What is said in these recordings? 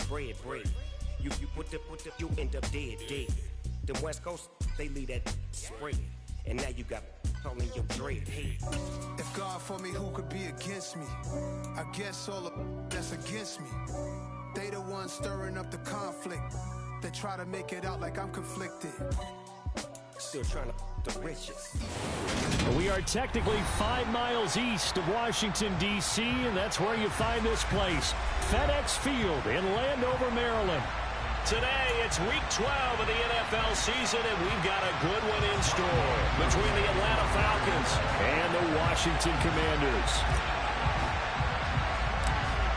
bread. You you end up dead. The West Coast, they leave that spread. And now you got all in your dread head. If God for me, who could be against me? I guess all the that's against me. They the ones stirring up the conflict. They try to make it out like I'm conflicted. Still trying to the riches. We are technically 5 miles east of Washington, D.C., and that's where you find this place, FedEx Field in Landover, Maryland. Today, it's week 12 of the NFL season, and we've got a good one in store between the Atlanta Falcons and the Washington Commanders.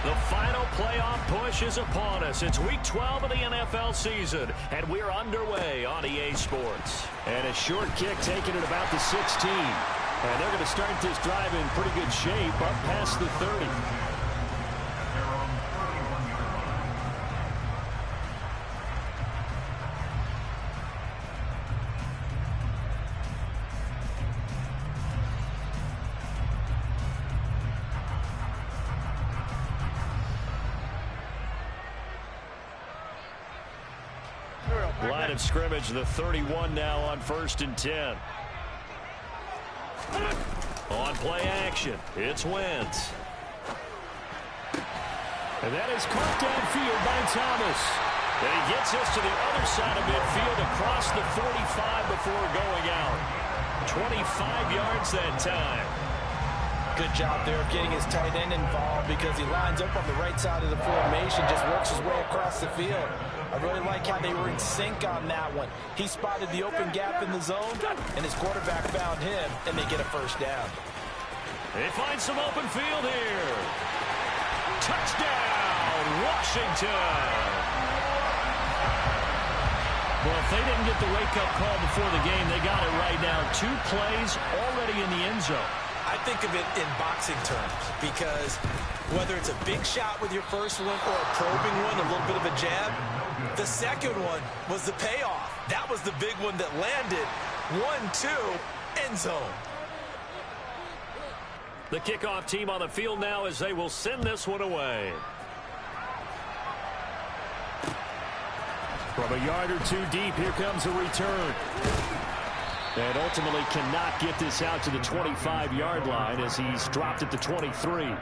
The final playoff push is upon us. It's week 12 of the NFL season, and we're underway on EA Sports. And a short kick taken at about the 16. And they're going to start this drive in pretty good shape up past the 30. Line of scrimmage, the 31 now on 1st and 10. On play action, it's Wentz. And that is caught downfield by Thomas. And he gets us to the other side of midfield across the 45 before going out. 25 yards that time. Good job there of getting his tight end involved because he lines up on the right side of the formation, just works his way across the field. I really like how they were in sync on that one. He spotted the open gap in the zone, and his quarterback found him, and they get a first down. They find some open field here. Touchdown, Washington. Well, if they didn't get the wake-up call before the game, they got it right now. 2 plays already in the end zone. I think of it in boxing terms because whether it's a big shot with your first one or a probing one, a little bit of a jab, the second one was the payoff. That was the big one that landed. 1-2, end zone. The kickoff team on the field now as they will send this one away. From a yard or 2 deep, here comes a return. And ultimately cannot get this out to the 25-yard line as he's dropped at the 23.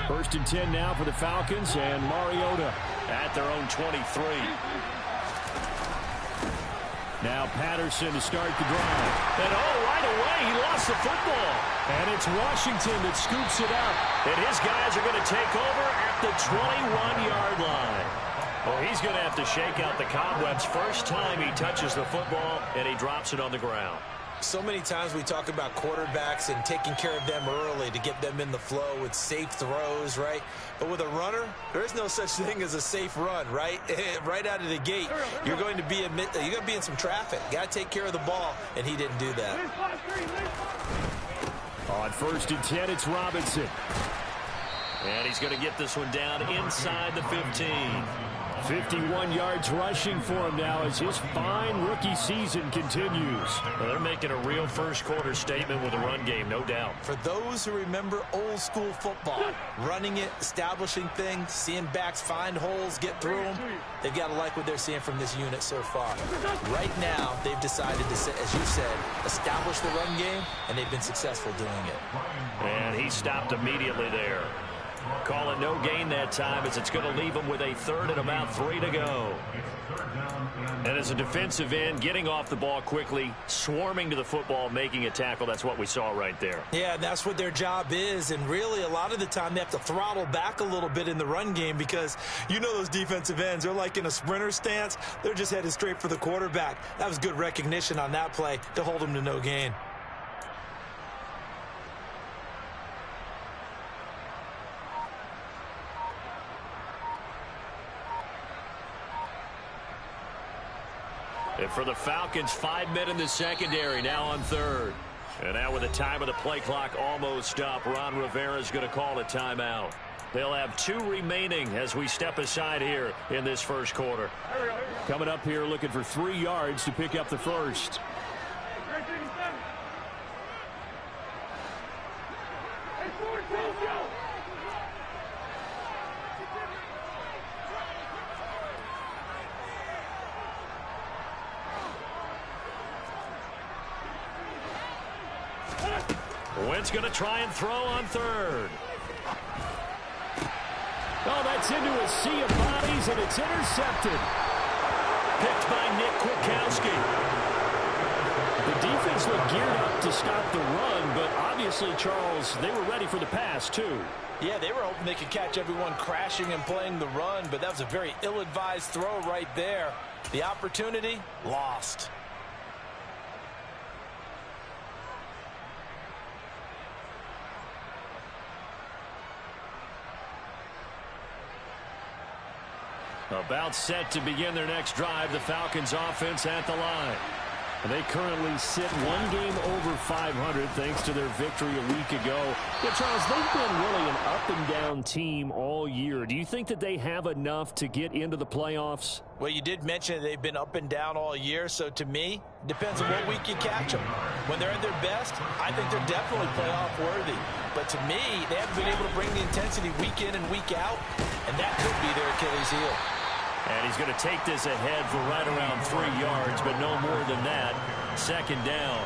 First and 10 now for the Falcons, and Mariota at their own 23. Now Patterson to start the drive. And right away, he lost the football. And it's Washington that scoops it up. And his guys are going to take over at the 21-yard line. Well, he's going to have to shake out the cobwebs first time he touches the football, and he drops it on the ground. So many times we talk about quarterbacks and taking care of them early to get them in the flow with safe throws, right? But with a runner, there is no such thing as a safe run, right? Right out of the gate, you're going to be in some traffic. Got to take care of the ball, and he didn't do that. On 1st and 10, it's Robinson. And he's going to get this one down inside the 15. 51 yards rushing for him now as his fine rookie season continues. Well, they're making a real first-quarter statement with a run game, no doubt. For those who remember old-school football, running it, establishing things, seeing backs find holes, get through them, they've got to like what they're seeing from this unit so far. Right now, they've decided to, as you said, establish the run game, and they've been successful doing it. And he stopped immediately there. Call it no gain that time as it's going to leave him with a 3rd and about 3 to go. And as a defensive end, getting off the ball quickly, swarming to the football, making a tackle, that's what we saw right there. Yeah, and that's what their job is. And really, a lot of the time, they have to throttle back a little bit in the run game because you know those defensive ends, they're like in a sprinter stance. They're just headed straight for the quarterback. That was good recognition on that play to hold them to no gain. And for the Falcons, 5 men in the secondary now on 3rd. And now with the time of the play clock almost up, Ron Rivera is going to call a timeout. They'll have 2 remaining as we step aside here in this first quarter. Coming up here looking for 3 yards to pick up the first. Wentz going to try and throw on third. Oh, that's into a sea of bodies, and it's intercepted. Picked by Nick Kwiatkowski. The defense looked geared up to stop the run, but obviously, Charles, they were ready for the pass, too. Yeah, they were hoping they could catch everyone crashing and playing the run, but that was a very ill-advised throw right there. The opportunity, lost. About set to begin their next drive, the Falcons offense at the line. They currently sit 1 game over 500 thanks to their victory a week ago. Yeah, Charles, they've been really an up-and-down team all year. Do you think that they have enough to get into the playoffs? Well, you did mention they've been up and down all year, so to me, it depends on what week you catch them. When they're at their best, I think they're definitely playoff worthy. But to me, they haven't been able to bring the intensity week in and week out, and that could be their Achilles heel. And he's going to take this ahead for right around 3 yards, but no more than that. Second down.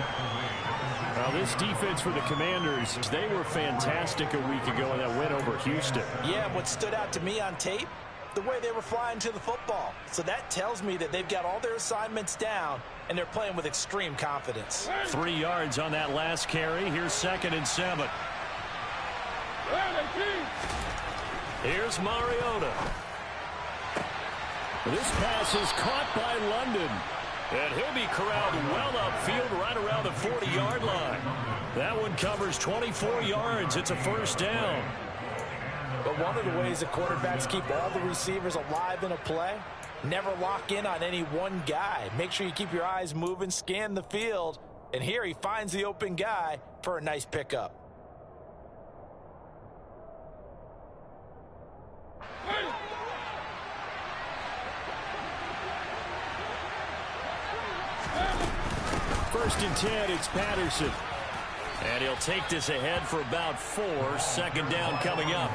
Well, this defense for the Commanders, they were fantastic a week ago in that win over Houston. Yeah, what stood out to me on tape, the way they were flying to the football. So that tells me that they've got all their assignments down, and they're playing with extreme confidence. 3 yards on that last carry. Here's 2nd and 7. Here's Mariota. This pass is caught by London. And he'll be corralled well upfield right around the 40-yard line. That one covers 24 yards. It's a first down. But one of the ways the quarterbacks keep all the receivers alive in a play, never lock in on any one guy. Make sure you keep your eyes moving, scan the field. And here he finds the open guy for a nice pickup. First and 10, it's Patterson. And he'll take this ahead for about 4. 2nd down coming up.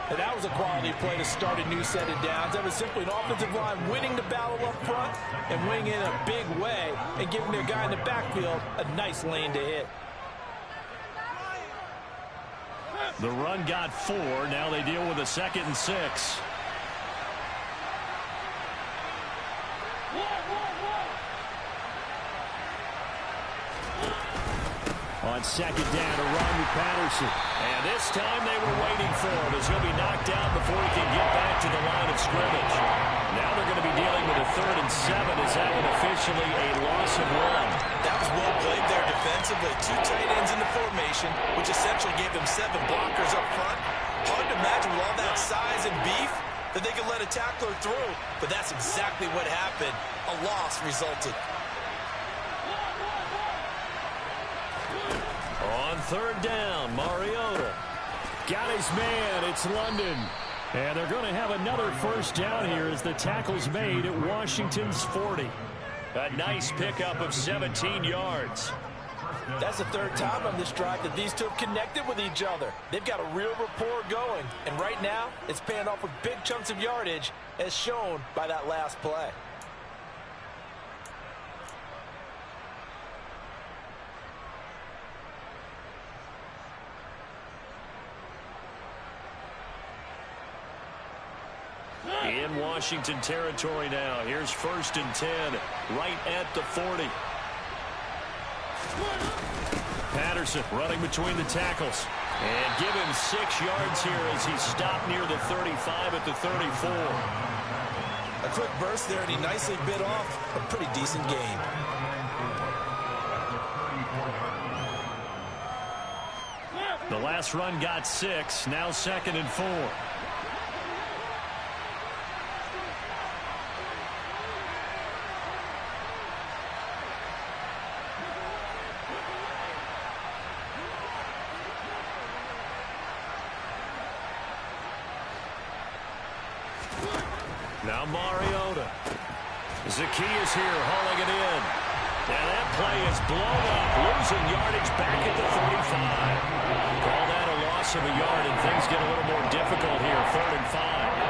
And that was a quality play to start a new set of downs. That was simply an offensive line winning the battle up front and winning in a big way and giving their guy in the backfield a nice lane to hit. The run got 4. Now they deal with a 2nd and 6. On 2nd down, a run with Patterson. And this time they were waiting for him as he'll be knocked out before he can get back to the line of scrimmage. Now they're going to be dealing with a 3rd and 7 as that one officially a loss of 1. That was well played there defensively. 2 tight ends in the formation, which essentially gave them 7 blockers up front. Hard to imagine with all that size and beef that they could let a tackler through, but that's exactly what happened. A loss resulted. On 3rd down, Mariota. Got his man. It's London. And they're going to have another first down here as the tackle's made at Washington's 40. A nice pickup of 17 yards. That's the 3rd time on this drive that these two have connected with each other. They've got a real rapport going. And right now, it's paying off with big chunks of yardage, as shown by that last play. In Washington territory now. Here's 1st and 10, right at the 40. Patterson running between the tackles. And give him 6 yards here as he's stopped near the 35 at the 34. A quick burst there, and he nicely bit off a pretty decent gain. The last run got 6, now 2nd and 4. Now Mariota. Zacchaeus here hauling it in. And that play is blown up, losing yardage back at the 35. Call that a loss of a yard, and things get a little more difficult here, 3rd and 5.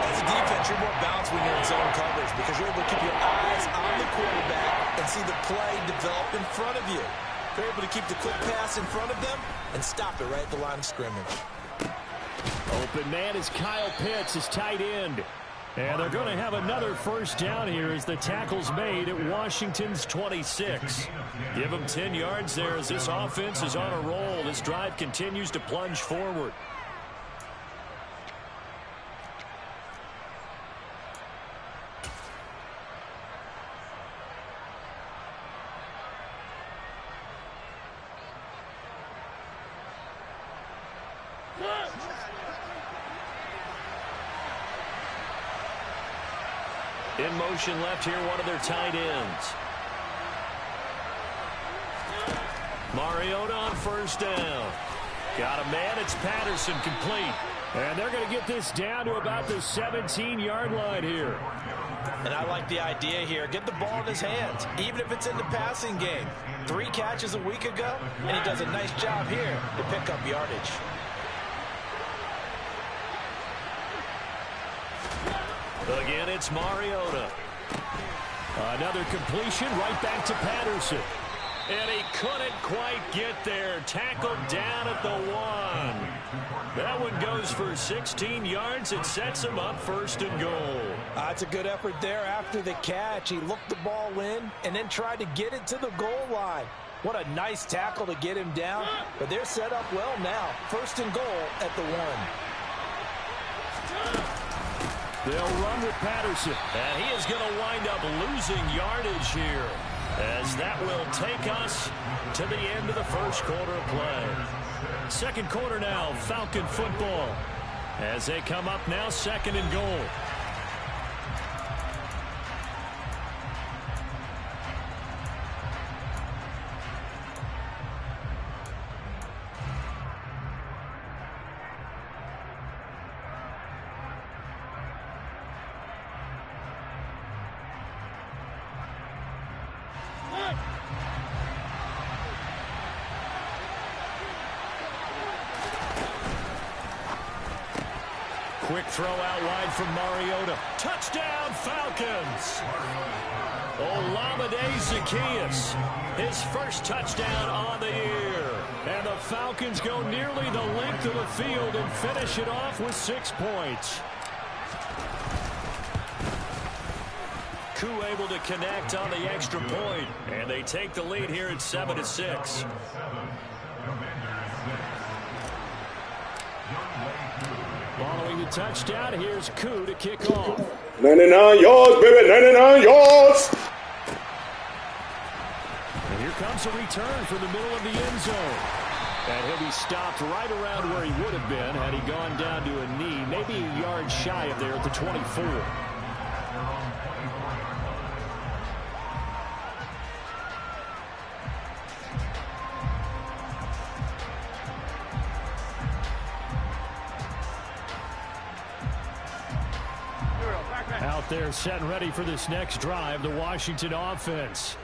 As a defense, you're more balanced when you're in zone coverage because you're able to keep your eyes on the quarterback and see the play develop in front of you. You're able to keep the quick pass in front of them and stop it right at the line of scrimmage. Open man is Kyle Pitts, his tight end. And they're going to have another first down here as the tackle's made at Washington's 26. Give them 10 yards there as this offense is on a roll. This drive continues to plunge forward. In motion left here, one of their tight ends. Mariota on first down. Got a man. It's Patterson, complete. And they're going to get this down to about the 17-yard line here. And I like the idea here. Get the ball in his hands, even if it's in the passing game. 3 catches a week ago, and he does a nice job here to pick up yardage. Again, it's Mariota. Another completion right back to Patterson. And he couldn't quite get there. Tackled down at the 1. That one goes for 16 yards. It sets him up 1st and goal. That's a good effort there after the catch. He looked the ball in and then tried to get it to the goal line. What a nice tackle to get him down. But they're set up well now. 1st and goal at the 1. They'll run with Patterson. And he is going to wind up losing yardage here, as that will take us to the end of the first quarter of play. 2nd quarter now, Falcon football, as they come up now 2nd and goal. Quick throw out wide from Mariota. Touchdown, Falcons! Olamide Zacchaeus, his first touchdown on the year. And the Falcons go nearly the length of the field and finish it off with 6 points. Koo able to connect on the extra point, and they take the lead here at 7-6. Following the touchdown, here's Koo to kick off. 99 yards, baby, 99 yards! And here comes a return from the middle of the end zone. And he'll be stopped right around where he would have been had he gone down to a knee, maybe a yard shy of there at the 24. Out there set and ready for this next drive, the Washington offense.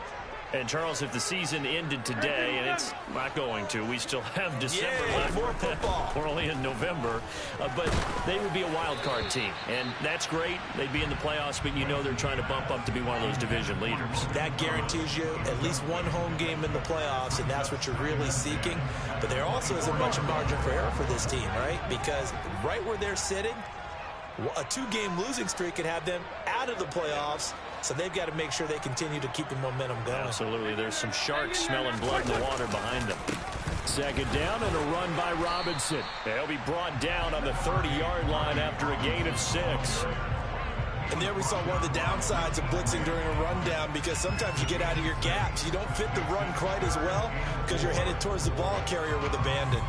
And, Charles, if the season ended today, and it's not going to, we still have December left. More football. We're only in November. But they would be a wild card team. And that's great. They'd be in the playoffs, but you know they're trying to bump up to be one of those division leaders. That guarantees you at least one home game in the playoffs, and that's what you're really seeking. But there also isn't much margin for error for this team, right? Because right where they're sitting, a 2-game losing streak could have them out of the playoffs, so they've got to make sure they continue to keep the momentum going. Absolutely. There's some sharks smelling blood in the water behind them. 2nd down and a run by Robinson. They'll be brought down on the 30-yard line after a gain of 6. And there we saw one of the downsides of blitzing during a rundown, because sometimes you get out of your gaps. You don't fit the run quite as well because you're headed towards the ball carrier with abandon.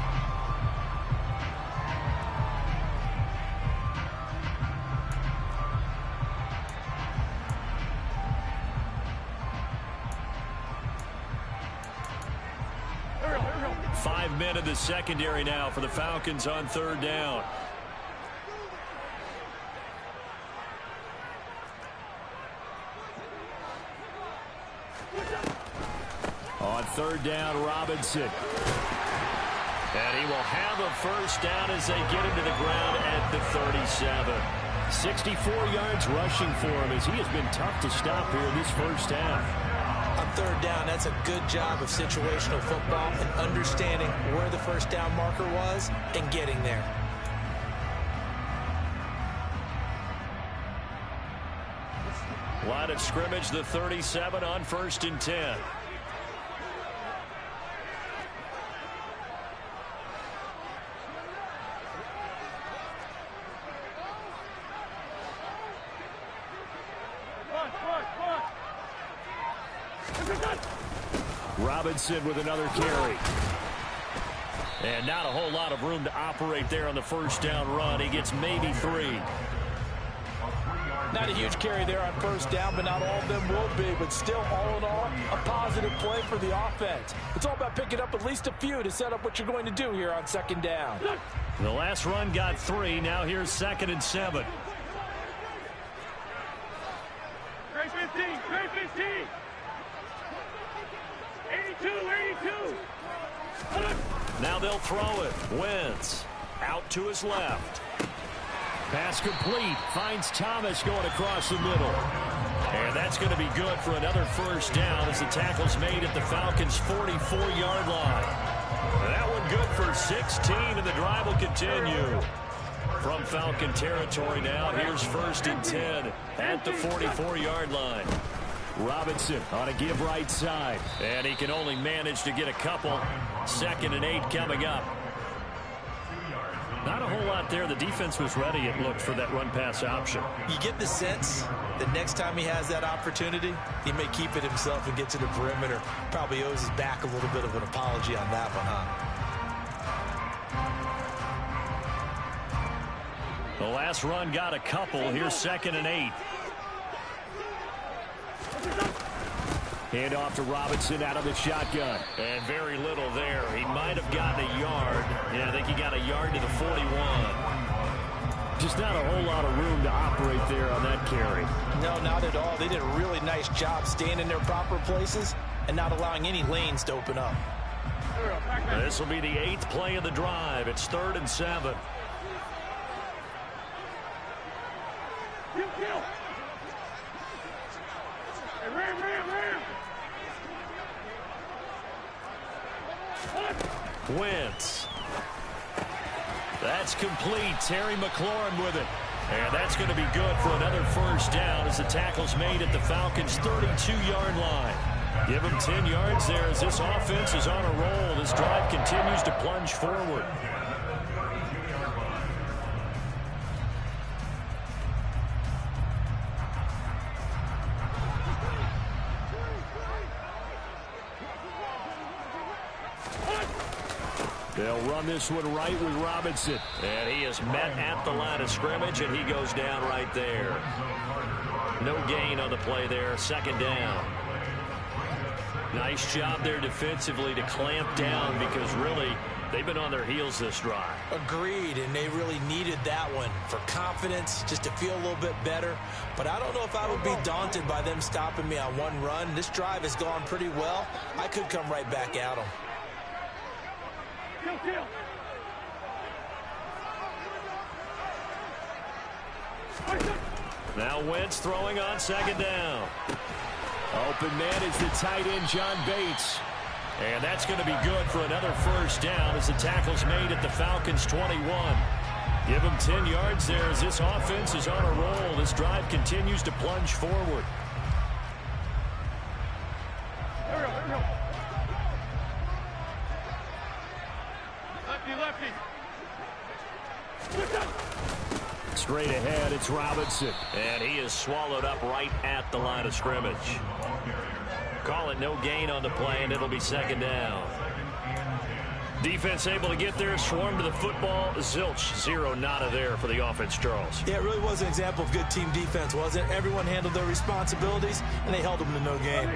Five men in the secondary now for the Falcons on 3rd down. third down, Robinson. And he will have a first down as they get him to the ground at the 37. 64 yards rushing for him as he has been tough to stop here in this first half. On third down, that's a good job of situational football and understanding where the first down marker was and getting there. Line of scrimmage, the 37 on 1st and 10. Robinson with another carry. And not a whole lot of room to operate there on the first down run. He gets maybe 3. Not a huge carry there on first down, but not all of them will be. But still, all in all, a positive play for the offense. It's all about picking up at least a few to set up what you're going to do here on second down. The last run got 3. Now here's 2nd and 7. Great 15, great 15. 82. Now they'll throw it. Wentz out to his left. Pass complete. Finds Thomas going across the middle. And that's going to be good for another first down as the tackle's made at the Falcons' 44-yard line. That one good for 16, and the drive will continue. From Falcon territory now, here's 1st and 10 at the 44-yard line. Robinson on a give right side. And he can only manage to get a couple. 2nd and 8 coming up. Not a whole lot there. The defense was ready, it looked, for that run-pass option. You get the sense that next time he has that opportunity, he may keep it himself and get to the perimeter. Probably owes his back a little bit of an apology on that one, huh? The last run got a couple. Here's 2nd and 8. Hand off to Robinson out of the shotgun. And very little there. He might have gotten a yard. Yeah, I think he got a yard to the 41. Just not a whole lot of room to operate there on that carry. No, not at all. They did a really nice job staying in their proper places and not allowing any lanes to open up. This will be the 8th play of the drive. It's 3rd and 7. Wentz. That's complete. Terry McLaurin with it. And that's going to be good for another first down as the tackle's made at the Falcons' 32-yard line. Give him 10 yards there as this offense is on a roll. This drive continues to plunge forward. They'll run this one right with Robinson. And he is met at the line of scrimmage, and he goes down right there. No gain on the play there. 2nd down. Nice job there defensively to clamp down because really they've been on their heels this drive. Agreed, and they really needed that one for confidence, just to feel a little bit better. But I don't know if I would be daunted by them stopping me on one run. This drive has gone pretty well. I could come right back at them. Now Wentz throwing on 2nd down. Open man is the tight end, John Bates. And that's going to be good for another first down as the tackle's made at the Falcons' 21. Give him 10 yards there as this offense is on a roll. This drive continues to plunge forward. Straight ahead, it's Robinson. And he is swallowed up right at the line of scrimmage. Call it no gain on the play, and it'll be 2nd down. Defense able to get there, swarm to the football. Zilch, 0 nada there for the offense, Charles. Yeah, it really was an example of good team defense, wasn't it? Everyone handled their responsibilities, and they held them to no gain.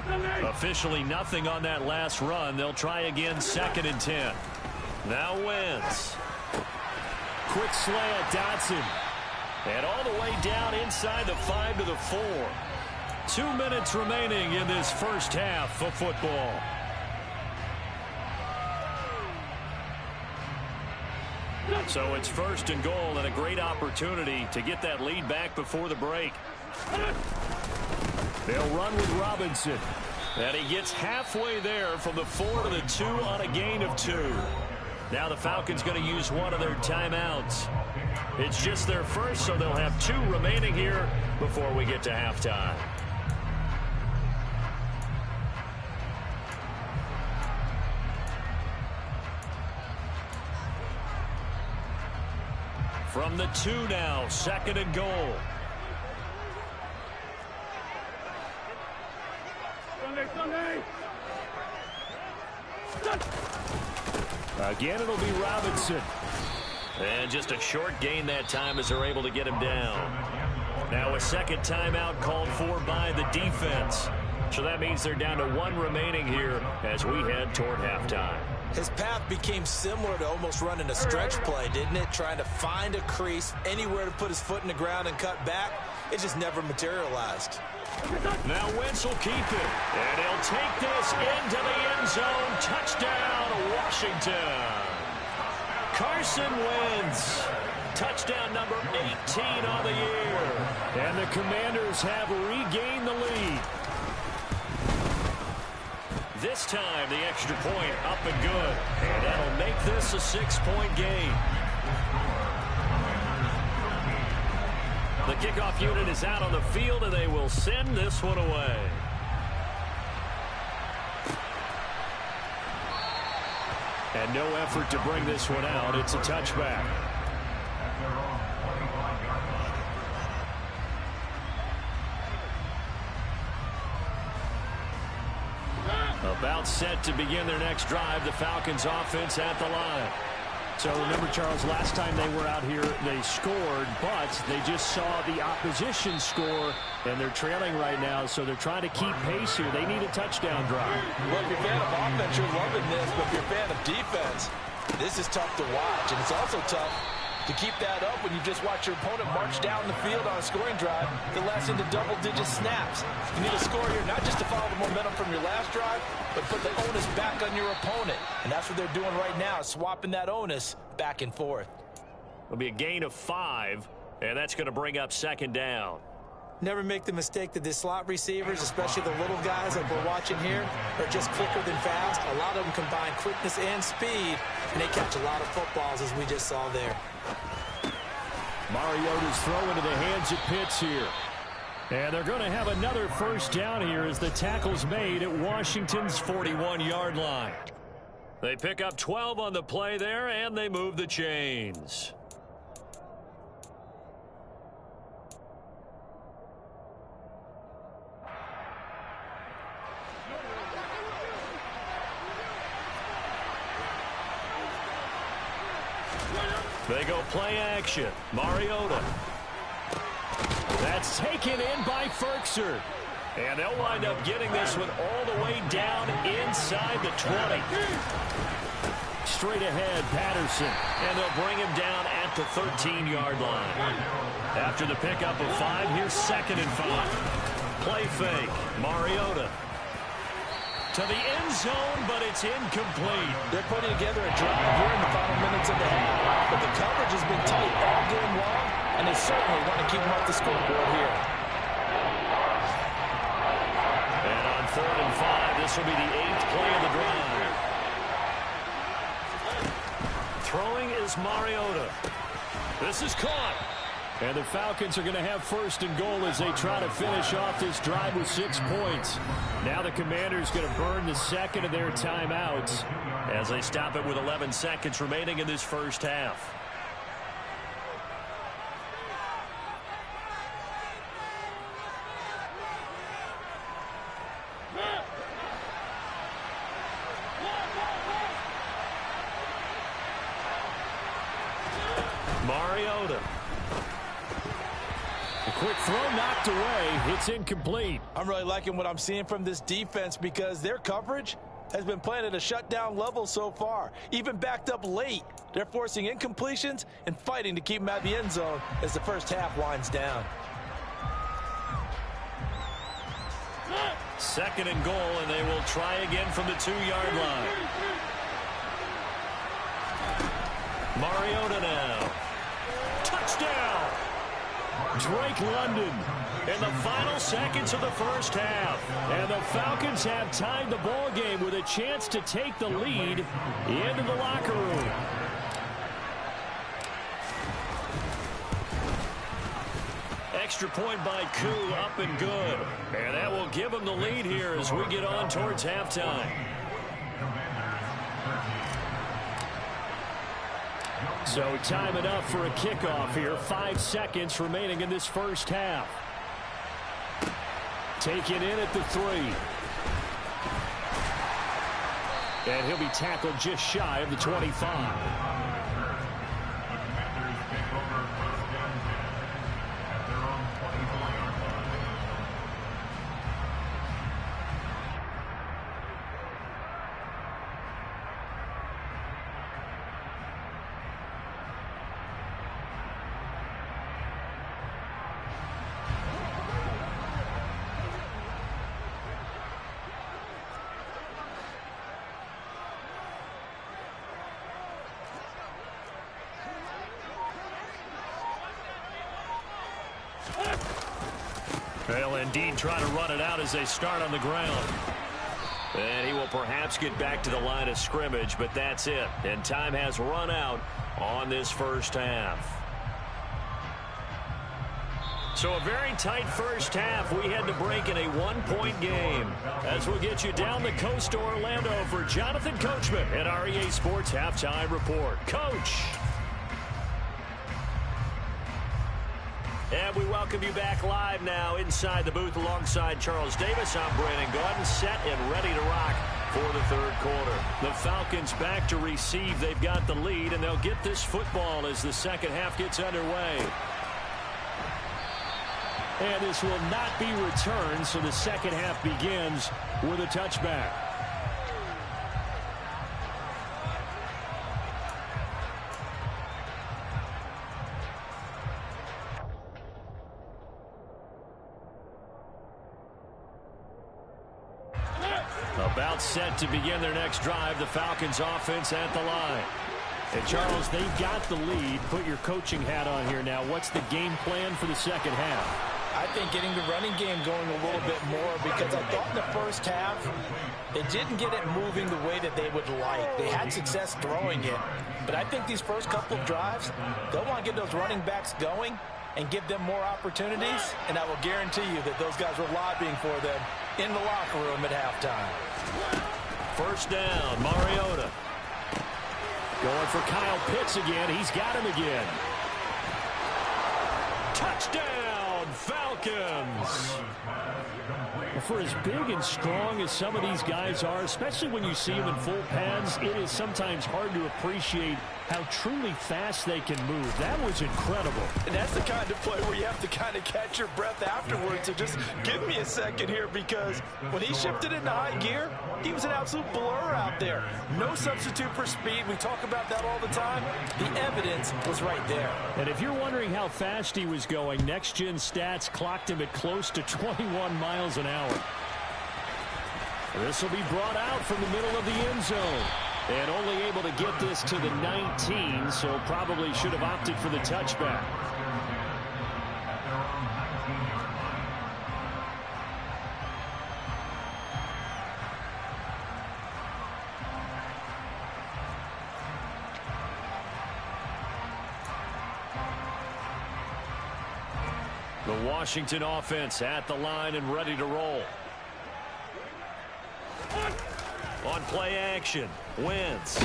Officially nothing on that last run. They'll try again, 2nd and 10. Now Wentz. Quick slant, Dotson. And all the way down inside the 5 to the 4. 2 minutes remaining in this first half of football. So it's first and goal and a great opportunity to get that lead back before the break. They'll run with Robinson. And he gets halfway there from the 4 to the 2 on a gain of 2. Now the Falcons going to use one of their timeouts. It's just their first, so they'll have 2 remaining here before we get to halftime. From the 2 now, second and goal. Sunday. Again, it'll be Robinson. And just a short gain that time as they're able to get him down. Now a second timeout called for by the defense. So that means they're down to 1 remaining here as we head toward halftime. His path became similar to almost running a stretch play, didn't it? Trying to find a crease, anywhere to put his foot in the ground and cut back. It just never materialized. Now Wentz will keep it. And he'll take this into the end zone. Touchdown, Washington. Carson Wentz. Touchdown number 18 on the year. And the Commanders have regained the lead. This time, the extra point up and good. And that'll make this a 6-point game. The kickoff unit is out on the field, and they will send this one away. And no effort to bring this one out. It's a touchback. About set to begin their next drive, the Falcons offense at the line. So remember, Charles, last time they were out here, they scored, but they just saw the opposition score, and they're trailing right now, so they're trying to keep pace here. They need a touchdown drive. Well, if you're a fan of offense, you're loving this, but if you're a fan of defense, this is tough to watch, and it's also tough to keep that up when you just watch your opponent march down the field on a scoring drive that lasts into double-digit snaps. You need a score here, not just to follow the momentum from your last drive, but put the onus back on your opponent. And that's what they're doing right now, swapping that onus back and forth. It'll be a gain of 5, and that's going to bring up second down. Never make the mistake that the slot receivers, especially the little guys like we're watching here, are just quicker than fast. A lot of them combine quickness and speed, and they catch a lot of footballs, as we just saw there. Mariota's throw into the hands of Pitts here. And they're going to have another first down here as the tackle's made at Washington's 41-yard line. They pick up 12 on the play there, and they move the chains. They go play action. Mariota. That's taken in by Ferkser. And they'll wind up getting this one all the way down inside the 20. Straight ahead, Patterson. And they'll bring him down at the 13-yard line. After the pickup of 5, here's second and 5. Play fake. Mariota. To the end zone, but it's incomplete. They're putting together a drive here in the final minutes of the half. But the coverage has been tight all game long, and they certainly want to keep them off the scoreboard here. And on 3rd and 5, this will be the 8th play of the drive. Throwing is Mariota. This is caught. And the Falcons are going to have first and goal as they try to finish off this drive with 6 points. Now the Commanders going to burn the second of their timeouts as they stop it with 11 seconds remaining in this first half. Mariota. A quick throw knocked away. It's incomplete. I'm really liking what I'm seeing from this defense because their coverage has been playing at a shutdown level so far. Even backed up late, they're forcing incompletions and fighting to keep them out of the end zone as the first half winds down. Second and goal, and they will try again from the 2-yard line. Mariota now. Touchdown! Drake London in the final seconds of the first half. And the Falcons have tied the ball game with a chance to take the lead into the locker room. Extra point by Koo, up and good. And that will give them the lead here as we get on towards halftime. So time it up for a kickoff here. 5 seconds remaining in this first half. Taken in at the 3. And he'll be tackled just shy of the 25. They'll indeed try to run it out as they start on the ground. And he will perhaps get back to the line of scrimmage, but that's it. And time has run out on this first half. So a very tight first half. We had to break in a 1-point game. As we'll get you down the coast to Orlando for Jonathan Coachman at our EA Sports Halftime Report. Coach. And we welcome you back live now inside the booth alongside Charles Davis. I'm Brandon Gaudin, set and ready to rock for the third quarter. The Falcons back to receive. They've got the lead, and they'll get this football as the second half gets underway. And this will not be returned, so the second half begins with a touchback. About set to begin their next drive, the Falcons offense at the line. And Charles, they've got the lead. Put your coaching hat on here now. What's the game plan for the second half? I think getting the running game going a little bit more, because I thought in the first half they didn't get it moving the way that they would like. They had success throwing it. But I think these first couple of drives, they'll want to get those running backs going and give them more opportunities. And I will guarantee you that those guys were lobbying for them in the locker room at halftime. First down, Mariota. Going for Kyle Pitts again. He's got him again. Touchdown, Falcons. For as big and strong as some of these guys are, especially when you see them in full pads, it is sometimes hard to appreciate how truly fast they can move. That was incredible. And that's the kind of play where you have to kind of catch your breath afterwards. So just give me a second here, because when he shifted into high gear, he was an absolute blur out there. No substitute for speed. We talk about that all the time. The evidence was right there. And if you're wondering how fast he was going, next-gen stats clocked him at close to 21 miles an hour. This will be brought out from the middle of the end zone. And only able to get this to the 19, so probably should have opted for the touchback. The Washington offense at the line and ready to roll. On play action, Wentz.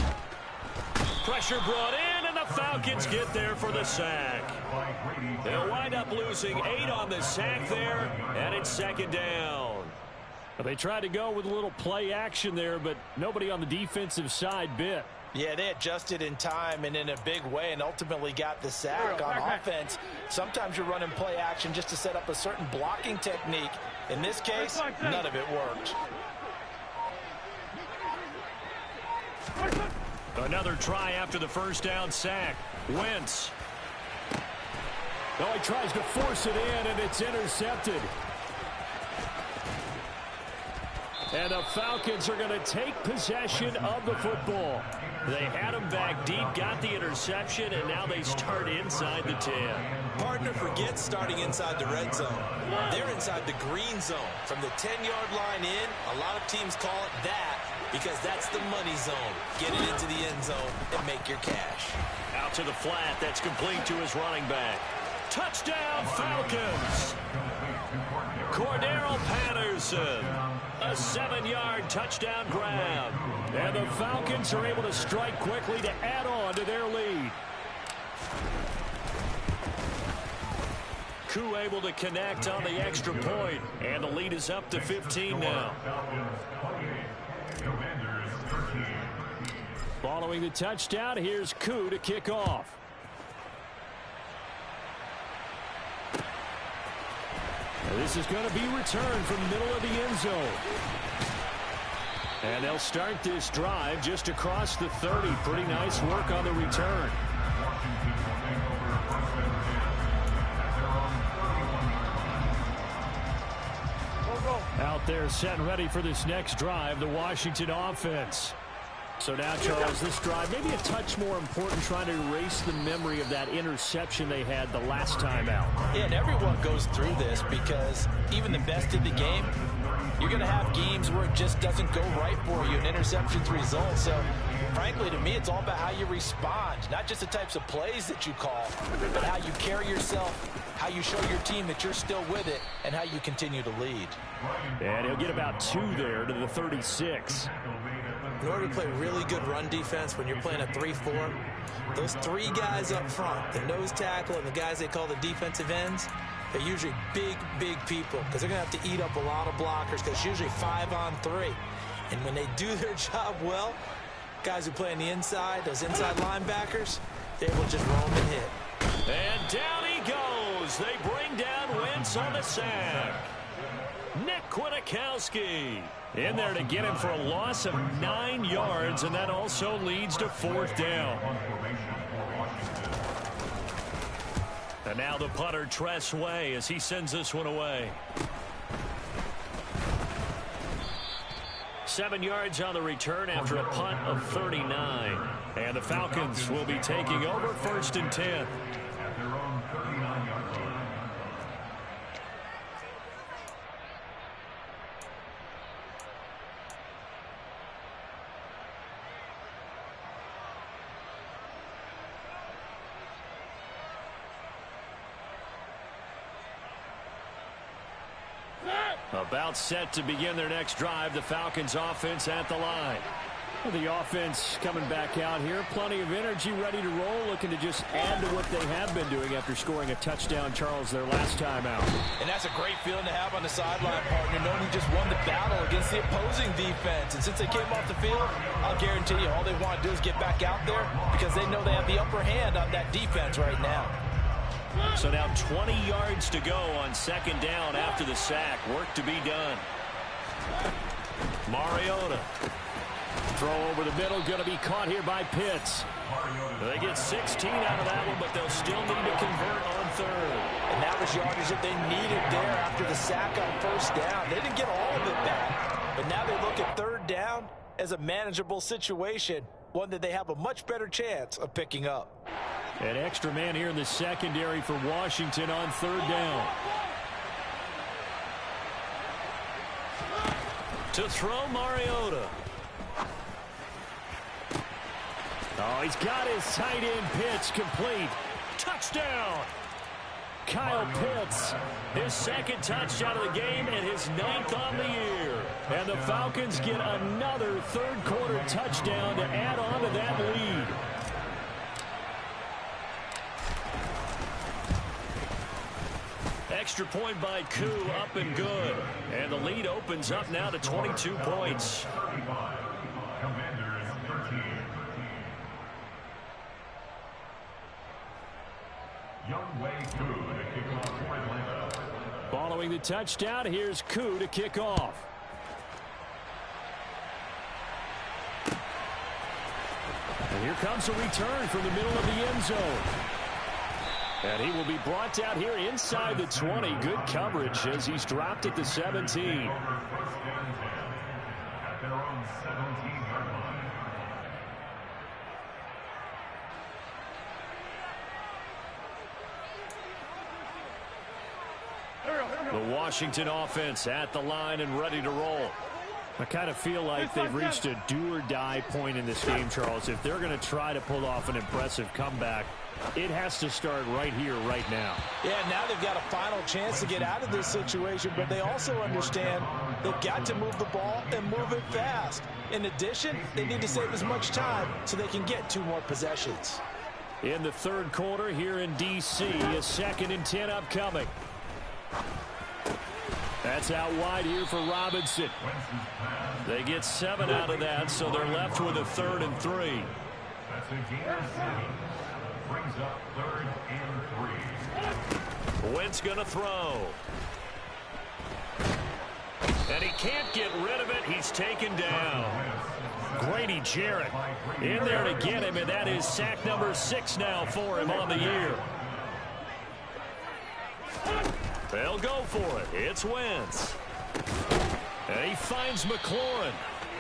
Pressure brought in, and the Falcons get there for the sack. They'll wind up losing 8 on the sack there, and it's second down. They tried to go with a little play action there, but nobody on the defensive side bit. Yeah, they adjusted in time and in a big way and ultimately got the sack on offense. Sometimes you're running play action just to set up a certain blocking technique. In this case, none of it worked. Another try after the first down sack. Wentz. Oh, he tries to force it in, and it's intercepted. And the Falcons are going to take possession of the football. They had him back deep, got the interception, and now they start inside the 10. Partner forgets starting inside the red zone. They're inside the green zone. From the 10-yard line in, a lot of teams call it that because that's the money zone. Get it into the end zone and make your cash. Out to the flat. That's complete to his running back. Touchdown, Falcons. Cordero Patterson. A 7-yard touchdown grab. And the Falcons are able to strike quickly to add on to their lead. Koo able to connect on the extra point. And the lead is up to 15 now. Following the touchdown, here's Koo to kick off. This is going to be returned from the middle of the end zone. And they'll start this drive just across the 30. Pretty nice work on the return. Out there set and ready for this next drive, the Washington offense. So now, Charles, this drive maybe a touch more important, trying to erase the memory of that interception they had the last time out. Yeah, and everyone goes through this because even the best in the game, you're going to have games where it just doesn't go right for you, and interceptions result. So, frankly, to me, it's all about how you respond, not just the types of plays that you call, but how you carry yourself, how you show your team that you're still with it, and how you continue to lead. And he'll get about 2 there to the 36. In order to play really good run defense when you're playing a 3-4, those 3 guys up front, the nose tackle and the guys they call the defensive ends, they're usually big, big people because they're going to have to eat up a lot of blockers because it's usually 5-on-3. And when they do their job well, guys who play on the inside, those inside linebackers, they're able to just roam and hit. And down he goes. They bring down Wentz on the sack. Nick Kwiatkowski in there to get him for a loss of 9 yards, and that also leads to 4th down. And now the punter, Tress Way, as he sends this one away. 7 yards on the return after a punt of 39. And the Falcons will be taking over 1st and 10. About set to begin their next drive, the Falcons offense at the line. The offense coming back out here, plenty of energy, ready to roll, looking to just add to what they have been doing after scoring a touchdown, Charles, their last time out. And that's a great feeling to have on the sideline, partner, knowing you just won the battle against the opposing defense. And since they came off the field, I'll guarantee you all they want to do is get back out there because they know they have the upper hand on that defense right now. So now 20 yards to go on 2nd down after the sack. Work to be done. Mariota. Throw over the middle, going to be caught here by Pitts. They get 16 out of that one, but they'll still need to convert on 3rd. And that was yardage that they needed there after the sack on 1st down. They didn't get all of it back, but now they look at 3rd down as a manageable situation, one that they have a much better chance of picking up. An extra man here in the secondary for Washington on 3rd down. To throw, Mariota. Oh, he's got his tight end pitch complete. Touchdown! Kyle Pitts, his 2nd touchdown of the game and his 9th on the year. And the Falcons get another 3rd quarter touchdown to add on to that lead. Extra point by Koo, up and good. And the lead opens up now to 22 points. Following the touchdown, here's Koo to kick off. And here comes a return from the middle of the end zone. And he will be brought down here inside the 20. Good coverage as he's dropped at the 17. The Washington offense at the line and ready to roll. I kind of feel like they've reached a do-or-die point in this game, Charles. If they're going to try to pull off an impressive comeback, it has to start right here, right now. Yeah, now they've got a final chance to get out of this situation, but they also understand they've got to move the ball and move it fast. In addition, they need to save as much time so they can get 2 more possessions. In the third quarter here in D.C., a 2nd and 10 upcoming. That's out wide here for Robinson. They get 7 out of that, so they're left with a 3rd and 3. That's a gain of 7. Brings up 3rd and 3. Wentz going to throw. And he can't get rid of it. He's taken down. Grady Jarrett in there to get him, and that is sack number 6 now for him on the year. They'll go for it. It's Wentz. And he finds McLaurin.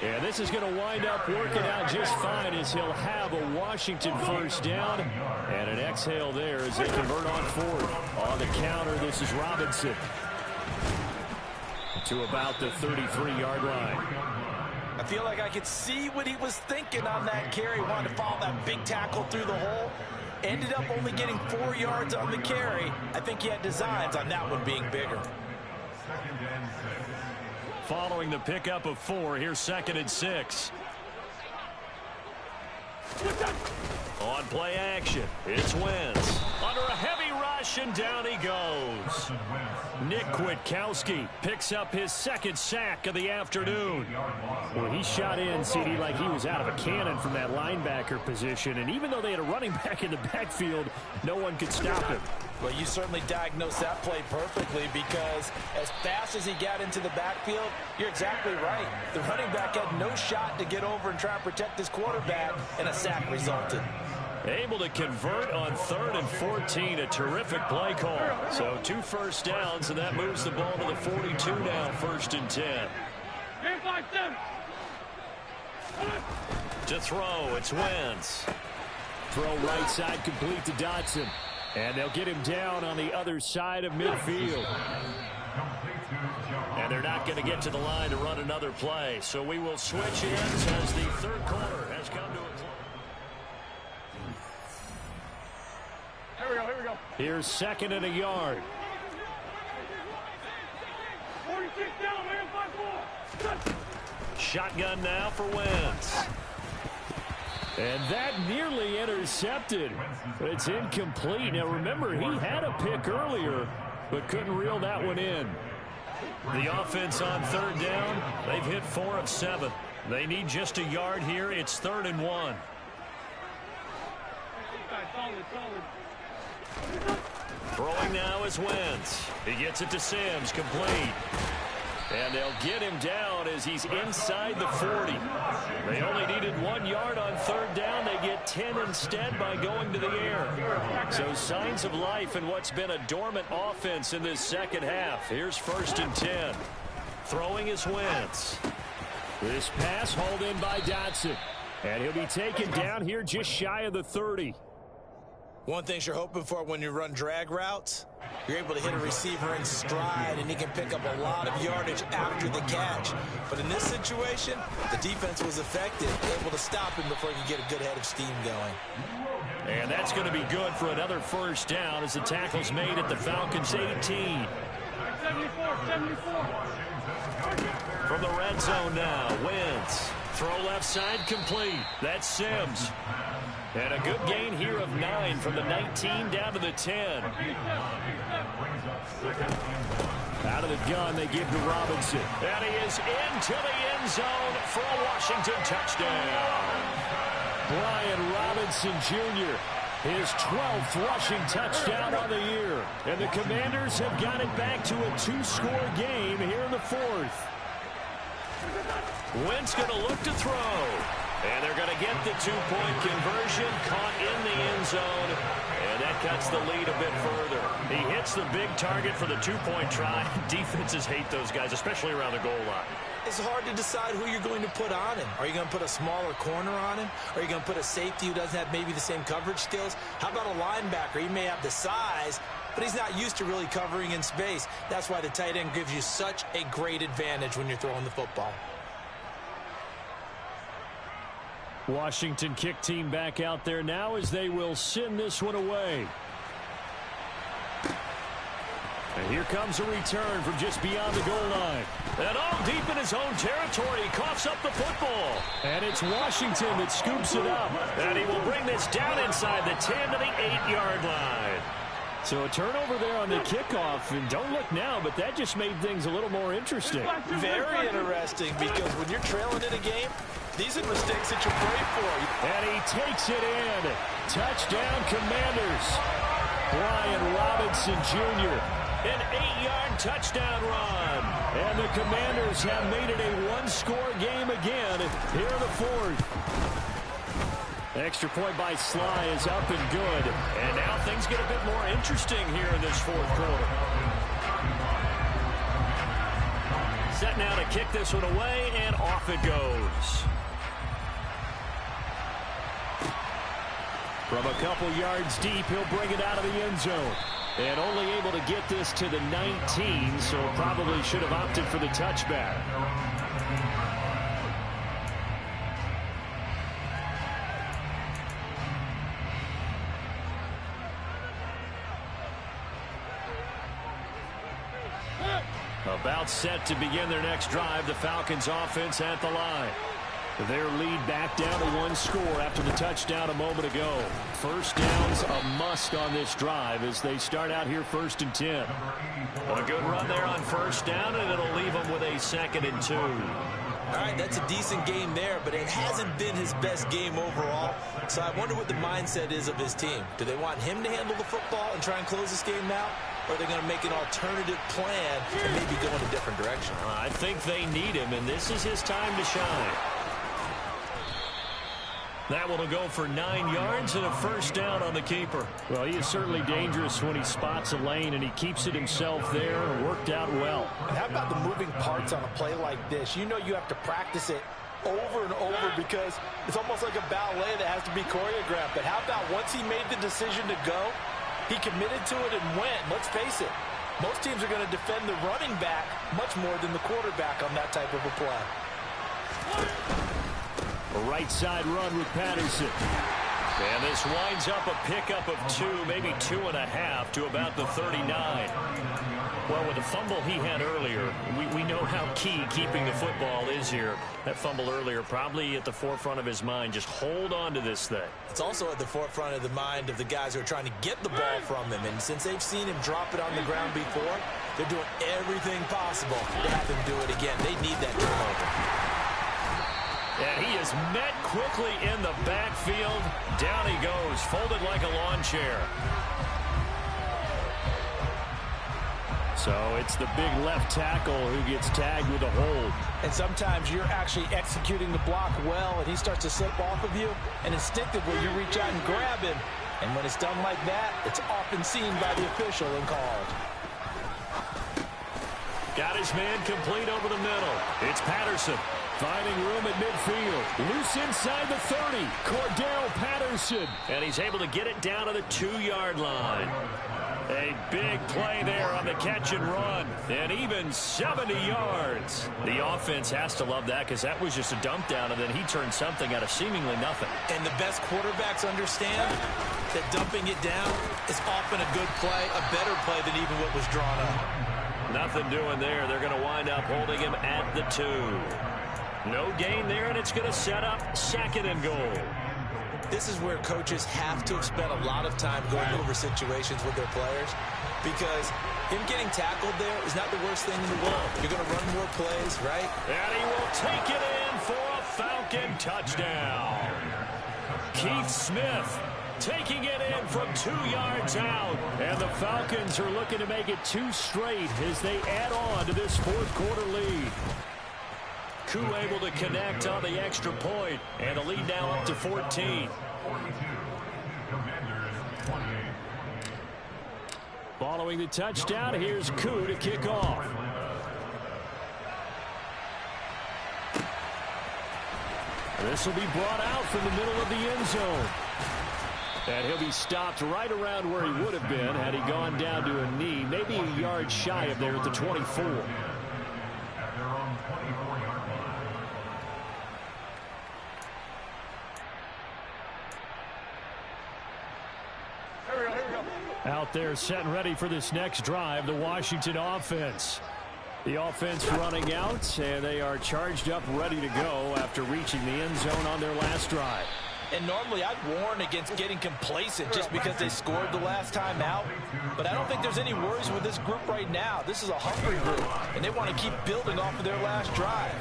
And this is going to wind up working out just fine as he'll have a Washington first down. And an exhale there as they convert on 4th. On the counter, this is Robinson. To about the 33-yard line. I feel like I could see what he was thinking on that carry. Wanted to follow that big tackle through the hole. Ended up only getting 4 yards on the carry. I think he had designs on that one being bigger. Following the pickup of 4, here's 2nd and 6. On play action, it's Wentz. Under a heavy rush, and down he goes. Nick Kwiatkowski picks up his 2nd sack of the afternoon. Well, he shot in, CD, like he was out of a cannon from that linebacker position. And even though they had a running back in the backfield, no one could stop him. Well, you certainly diagnosed that play perfectly, because as fast as he got into the backfield, you're exactly right. The running back had no shot to get over and try and protect his quarterback, and a sack resulted. Able to convert on 3rd and 14, a terrific play call. So 2 first downs, and that moves the ball to the 42 now, 1st and 10. To throw, it's Wentz. Throw right side complete to Dotson. And they'll get him down on the other side of midfield. And they're not going to get to the line to run another play. So we will switch ends as the 3rd quarter has come to a close. Here we go. Here's 2nd and a yard. 46 down, man, 5-4. Shotgun now for Wentz. And that nearly intercepted, but it's incomplete. Now remember, he had a pick earlier, but couldn't reel that one in. The offense on 3rd down, they've hit 4 of 7. They need just a yard here. It's 3rd and 1. Throwing now is Wentz. He gets it to Sims, complete. And they'll get him down as he's inside the 40. They only needed 1 yard on 3rd down. They get 10 instead by going to the air. So signs of life in what's been a dormant offense in this 2nd half. Here's 1st and 10. Throwing is Wentz. This pass hauled in by Dotson. And he'll be taken down here just shy of the 30. One thing you're hoping for when you run drag routes, you're able to hit a receiver in stride, and he can pick up a lot of yardage after the catch. But in this situation, the defense was effective, able to stop him before he could get a good head of steam going. And that's going to be good for another 1st down as the tackle's made at the Falcons' 18. 74. From the red zone now, Wentz. Throw left side complete. That's Sims. And a good gain here of 9 from the 19 down to the 10. Out of the gun, they give to Robinson. And he is into the end zone for a Washington touchdown. Brian Robinson Jr., his 12th rushing touchdown on the year. And the Commanders have got it back to a 2-score game here in the 4th. Wentz going to look to throw. And they're going to get the 2-point conversion, caught in the end zone, and that cuts the lead a bit further. He hits the big target for the 2-point try. Defenses hate those guys, especially around the goal line. It's hard to decide who you're going to put on him. Are you going to put a smaller corner on him? Are you going to put a safety who doesn't have maybe the same coverage skills? How about a linebacker? He may have the size, but he's not used to really covering in space. That's why the tight end gives you such a great advantage when you're throwing the football. Washington kick team back out there now as they will send this one away. And here comes a return from just beyond the goal line. And all deep in his own territory, he coughs up the football. And it's Washington that scoops it up. And he will bring this down inside the 10 to the 8-yard line. So a turnover there on the kickoff. And don't look now, but that just made things a little more interesting. Very interesting, because when you're trailing in a game, these are mistakes that you pray for. And he takes it in. Touchdown, Commanders. Brian Robinson Jr. An 8-yard touchdown run. And the Commanders have made it a one-score game again here in the fourth. Extra point by Sly is up and good. And now things get a bit more interesting here in this fourth quarter. Set now to kick this one away, and off it goes. From a couple yards deep, he'll bring it out of the end zone. And only able to get this to the 19, so probably should have opted for the touchback. About set to begin their next drive, the Falcons offense at the line. Their lead back down to one score after the touchdown a moment ago. First down's a must on this drive as they start out here 1st and 10. A good run there on first down, and it'll leave them with a 2nd and 2. All right, that's a decent game there, but it hasn't been his best game overall. So I wonder what the mindset is of his team. Do they want him to handle the football and try and close this game out? Or are they going to make an alternative plan and maybe go in a different direction? I think they need him, and this is his time to shine. That one will go for 9 yards and a first down on the keeper. Well, he is certainly dangerous when he spots a lane, and he keeps it himself there. Worked out well. And how about the moving parts on a play like this? You know you have to practice it over and over because it's almost like a ballet that has to be choreographed. But how about once he made the decision to go, he committed to it and went. Let's face it, most teams are going to defend the running back much more than the quarterback on that type of a play. A right side run with Patterson. And this winds up a pickup of 2, maybe 2.5 to about the 39. Well, with the fumble he had earlier, we know how key keeping the football is here. That fumble earlier probably at the forefront of his mind. Just hold on to this thing. It's also at the forefront of the mind of the guys who are trying to get the ball from him. And since they've seen him drop it on the ground before, they're doing everything possible to have him do it again. They need that turnover. And he is met quickly in the backfield. Down he goes, folded like a lawn chair. So it's the big left tackle who gets tagged with a hold. And sometimes you're actually executing the block well, and he starts to slip off of you, and instinctively you reach out and grab him. And when it's done like that, it's often seen by the official and called. Got his man complete over the middle. It's Patterson. Finding room at midfield. Loose inside the 30. Cordell Patterson. And he's able to get it down to the 2-yard line. A big play there on the catch and run. And even 70 yards. The offense has to love that because that was just a dump down, and then he turned something out of seemingly nothing. And the best quarterbacks understand that dumping it down is often a good play, a better play than even what was drawn up. Nothing doing there. They're going to wind up holding him at the 2. No gain there, and it's going to set up 2nd and goal. This is where coaches have to have spent a lot of time going over situations with their players because him getting tackled there is not the worst thing in the world. You're going to run more plays, right? And he will take it in for a Falcon touchdown. Keith Smith taking it in from 2 yards out. And the Falcons are looking to make it 2 straight as they add on to this fourth quarter lead. Koo able to connect on the extra point, and the lead now up to 14. Following the touchdown, here's Koo to kick off. This will be brought out from the middle of the end zone. And he'll be stopped right around where he would have been had he gone down to a knee, maybe a yard shy of there at the 24. Out there set and ready for this next drive, the Washington offense. The offense running out, and they are charged up, ready to go after reaching the end zone on their last drive. And normally I'd warn against getting complacent just because they scored the last time out. But I don't think there's any worries with this group right now. This is a hungry group, and they want to keep building off of their last drive.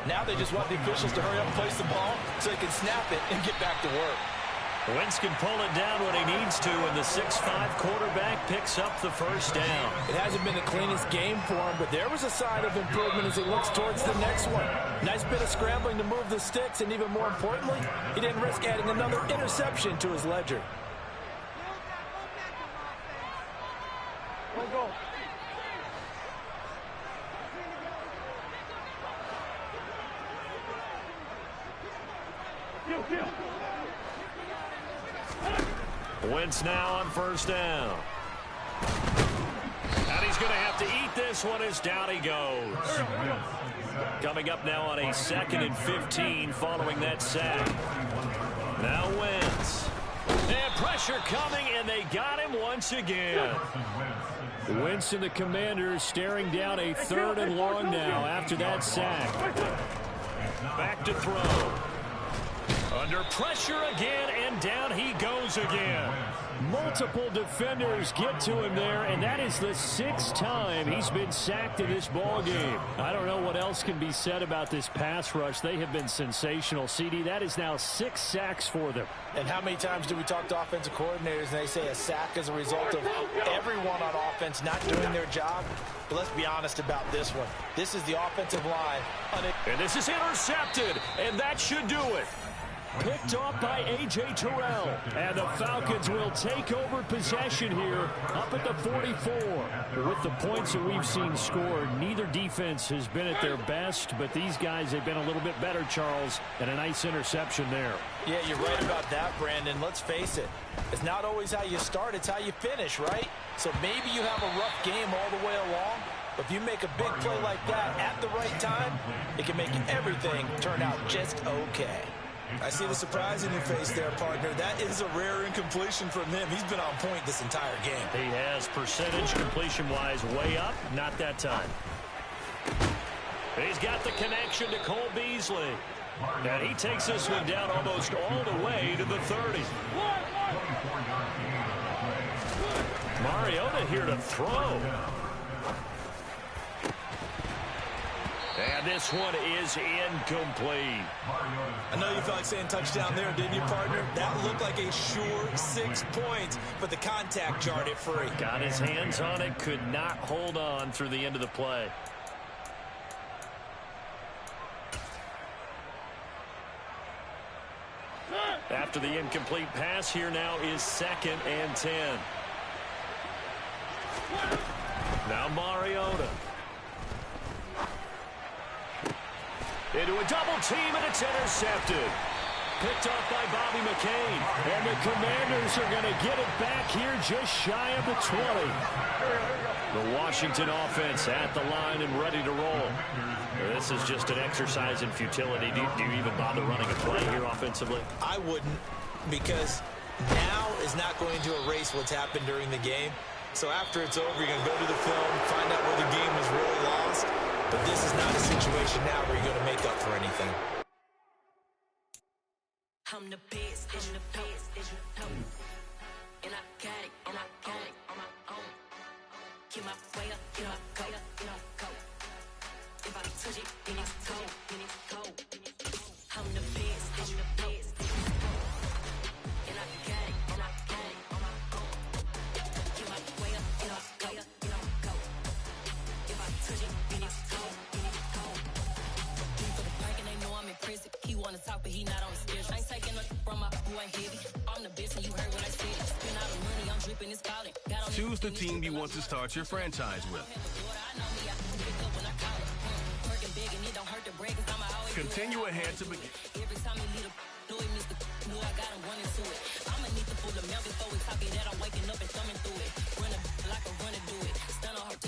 Now they just want the officials to hurry up and place the ball so they can snap it and get back to work. Wentz can pull it down when he needs to, and the 6'5" quarterback picks up the first down. It hasn't been the cleanest game for him, but there was a sign of improvement as he looks towards the next one. Nice bit of scrambling to move the sticks, and even more importantly, he didn't risk adding another interception to his ledger. Wentz now on first down. And he's going to have to eat this one as down he goes. Coming up now on a 2nd and 15 following that sack. Now Wentz. And pressure coming, and they got him once again. Wentz and the Commanders staring down a 3rd and long now after that sack. Back to throw. Under pressure again, and down he goes again. Multiple defenders get to him there, and that is the 6th time he's been sacked in this ballgame. I don't know what else can be said about this pass rush. They have been sensational. CD, that is now 6 sacks for them. And how many times do we talk to offensive coordinators and they say a sack is a result of everyone on offense not doing their job? But let's be honest about this one. This is the offensive line. And this is intercepted, and that should do it. Picked off by A.J. Terrell. And the Falcons will take over possession here up at the 44. With the points that we've seen scored, neither defense has been at their best, but these guys have been a little bit better, Charles, and a nice interception there. Yeah, you're right about that, Brandon. Let's face it. It's not always how you start, it's how you finish, right? So maybe you have a rough game all the way along, but if you make a big play like that at the right time, it can make everything turn out just okay. I see the surprise in your face there, partner. That is a rare incompletion from him. He's been on point this entire game. He has percentage completion-wise way up. Not that time. He's got the connection to Cole Beasley. And he takes this one down almost all the way to the 30. Mariota here to throw. And this one is incomplete. I know you felt like saying touchdown there, didn't you, partner? That looked like a sure 6 points, but the contact jarred it free. Got his hands on it, could not hold on through the end of the play. After the incomplete pass, here now is 2nd and 10. Now Mariota. Into a double team, and it's intercepted. Picked off by Bobby McCain. And the Commanders are going to get it back here just shy of the 20. The Washington offense at the line and ready to roll. This is just an exercise in futility. Do you even bother running a play here offensively? I wouldn't, because now is not going to erase what's happened during the game. So after it's over, you're going to go to the film, find out where the game was really lost. But this is not a situation now where you're going to make up for anything. I'm the best, and the best, and I got it, and I got it on my own. Get my way up, get up, go, go. If I touch it, then it's cold, I'm the best, and the best, and I got it, and I got it on my own. Get my way up, get up, go, go. If I touch it, then it's cold, For the park and they know I'm impressive. He wanna talk, but he not on the schedule. I ain't taking nothing from my boy heavy. I'm the best, and you heard what I said. Spend all the money, I'm dripping, it's falling. Choose the team you want to start your franchise with. Continue ahead to begin. full of milk before we talk it that I'm waking up and thumbing through it. Run a like a runner do it. Stun on her